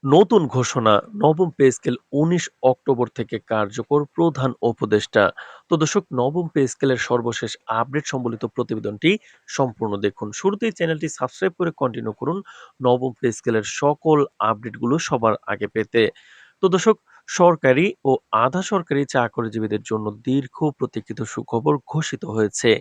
নতুন ঘোষণা, নবম পে স্কেল ১৯ অক্টোবর থেকে কার্যকর, প্রধান উপদেষ্টা। তো দর্শক, নবম পে স্কেলের সর্বশেষ আপডেট সম্বলিত প্রতিবেদনটি সম্পূর্ণ দেখুন। শুরুতেই চ্যানেলটি সাবস্ক্রাইব করে কন্টিনিউ করুন নবম পে স্কেলের সকল আপডেটগুলো সবার আগে পেতে। তো দর্শক, সরকারি ও আধা সরকারি চাকরিজীবীদের জন্য দীর্ঘ প্রতীক্ষিত সুখবর ঘোষিত হয়েছে।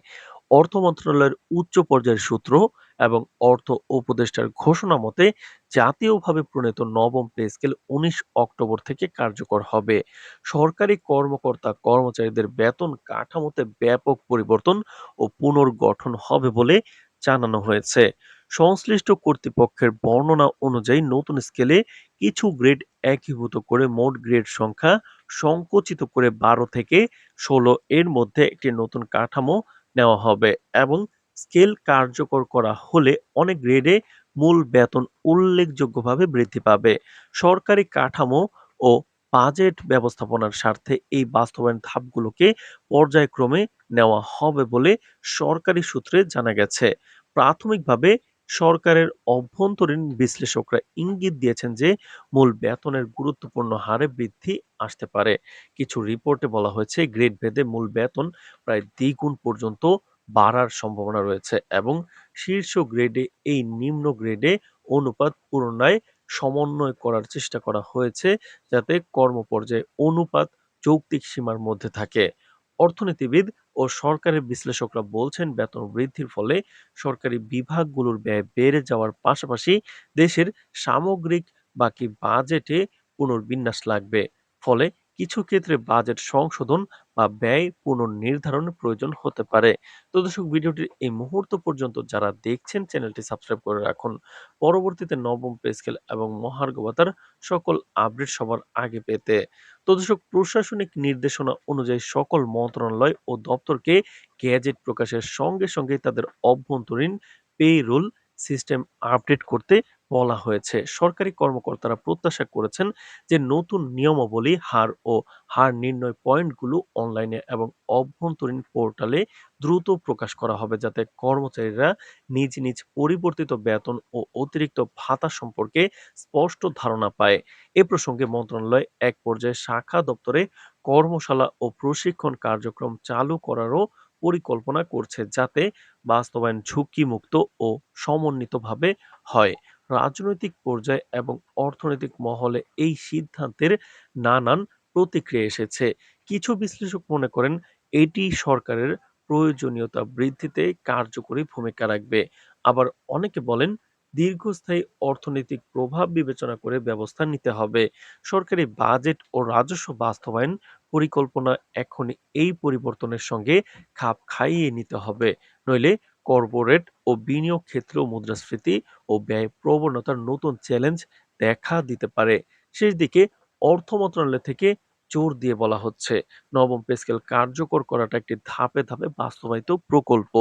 অর্থ মন্ত্রণালয়ের উচ্চ পর্যায়ের সূত্র এবং অর্থ উপদেষ্টার ঘোষণা মতে জাতীয়ভাবে প্রণীত নবম পে স্কেল ১৯ অক্টোবর থেকে কার্যকর হবে। সরকারি কর্মকর্তা কর্মচারীদের বেতন কাঠামোতে ব্যাপক পরিবর্তন ও পুনর্গঠন হবে বলে জানানো হয়েছে। সংশ্লিষ্ট কর্তৃপক্ষের বর্ণনা অনুযায়ী নতুন স্কেলে কিছু গ্রেড একীভূত করে মোট গ্রেড সংখ্যা সংকুচিত করে ১২ থেকে ১৬ এর মধ্যে একটি নতুন কাঠামো নেওয়া হবে এবং স্কেল কার্যকর করা হলে অনেক গ্রেডে মূল বেতন উল্লেখযোগ্যভাবে বৃদ্ধি পাবে। সরকারি কাঠামো ও বাজেট ব্যবস্থাপনার স্বার্থে এই বাস্তবায়ন ধাপগুলোকে পর্যায়ক্রমে নেওয়া হবে বলে সরকারি সূত্রে জানা গেছে। প্রাথমিকভাবে সরকারের অভ্যন্তরীণ বিশ্লেষকরা ইঙ্গিত দিয়েছেন যে মূল বেতনের গুরুত্বপূর্ণ হারে বৃদ্ধি আসতে পারে। কিছু রিপোর্টে বলা হয়েছে গ্রেড ভেদে মূল বেতন প্রায় দ্বিগুণ পর্যন্ত বাড়ার সম্ভাবনা রয়েছে এবং শীর্ষ গ্রেডে এই নিম্ন গ্রেডে অনুপাত পুনরায় সমন্বয় করার চেষ্টা করা হয়েছে যাতে কর্মপর্যায়ে অনুপাত যৌক্তিক সীমার মধ্যে থাকে। অর্থনীতিবিদ ও সরকারি বিশ্লেষকরা বলছেন বেতন বৃদ্ধির ফলে সরকারি বিভাগগুলোর ব্যয় বেড়ে যাওয়ার পাশাপাশি দেশের সামগ্রিক বাকি বাজেটে পুনর্বিন্যাস লাগবে। ফলে কিছু ক্ষেত্রে বাজেট সংশোধন বা ব্যয় পুনর্নির্ধারণের প্রয়োজন হতে পারে। তো দর্শক, ভিডিওটির এই মুহূর্ত পর্যন্ত যারা দেখছেন চ্যানেলটি সাবস্ক্রাইব করে রাখুন। পরবর্তীতে নবম পে স্কেল এবং মহার্ঘ ভাতার সকল আপডেট সবার আগে পেতে। তো দর্শক, প্রশাসনিক নির্দেশনা অনুযায়ী সকল মন্ত্রণালয় ও দপ্তরকে গ্যাজেট প্রকাশের সঙ্গে সঙ্গে তাদের অভ্যন্তরীণ পে রুল সিস্টেম আপডেট করতে বলা হয়েছে। সরকারি কর্মকর্তারা প্রত্যাশা করেছেন যে নতুন নিয়মাবলী হার নির্ণয় পয়েন্টগুলো অনলাইনে এবং অভ্যন্তরীণ পোর্টালে দ্রুত প্রকাশ করা হবে যাতে কর্মচারীরা নিজ নিজ পরিবর্তিত বেতন ও অতিরিক্ত ভাতা সম্পর্কে স্পষ্ট ধারণা পায়। এ প্রসঙ্গে মন্ত্রণালয় এক পর্যায়ে শাখা দপ্তরে কর্মশালা ও প্রশিক্ষণ কার্যক্রম চালু করারও পরিকল্পনা করছে যাতে বাস্তবায়ন ঝুঁকিমুক্ত ও সমন্বিতভাবে হয়। রাজনৈতিক পর্যায়ে এবং অর্থনৈতিক মহলে এই সিদ্ধান্তের নানান প্রতিক্রিয়া এসেছে। কিছু বিশ্লেষক মনে করেন এটি সরকারের প্রয়োজনীয়তা বৃদ্ধিতে কার্যকরী ভূমিকা রাখবে। আবার অনেকে বলেন দীর্ঘস্থায়ী অর্থনৈতিক প্রভাব বিবেচনা করে ব্যবস্থা নিতে হবে। সরকারি বাজেট ও রাজস্ব বাস্তবায়ন পরিকল্পনা এখনই এই পরিবর্তনের সঙ্গে খাপ খাইয়ে নিতে হবে। নইলে কর্পোরেট ও বিনিয়োগ ক্ষেত্রেও মুদ্রাস্ফীতি ও ব্যয় প্রবণতার নতুন চ্যালেঞ্জ দেখা দিতে পারে। শেষ দিকে অর্থ মন্ত্রণালয় থেকে জোর দিয়ে বলা হচ্ছে নবম পে স্কেল কার্যকর করাটা একটি ধাপে ধাপে বাস্তবায়িত প্রকল্প।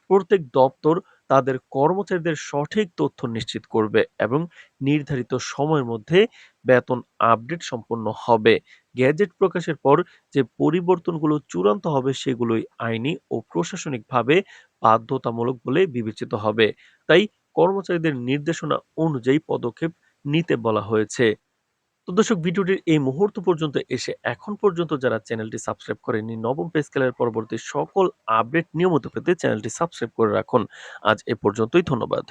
প্রত্যেক দপ্তর তাদের কর্মচারীদের সঠিক তথ্য নিশ্চিত করবে এবং নির্ধারিত সময়ের মধ্যে বেতন আপডেট সম্পন্ন হবে। গ্যাজেট প্রকাশের পর যে পরিবর্তনগুলো চূড়ান্ত হবে সেগুলোই আইনি ও প্রশাসনিকভাবে বাধ্যতামূলক বলে বিবেচিত হবে। তাই কর্মচারীদের নির্দেশনা অনুযায়ী পদক্ষেপ নিতে বলা হয়েছে। তো দর্শক, ভিডিওটির এই মুহূর্ত পর্যন্ত এসে এখন পর্যন্ত যারা চ্যানেলটি সাবস্ক্রাইব করেনি, নবম পে স্কেলের পরবর্তী সকল আপডেট নিয়মিত পেতে চ্যানেলটি সাবস্ক্রাইব করে রাখুন। আজ এ পর্যন্তই, ধন্যবাদ।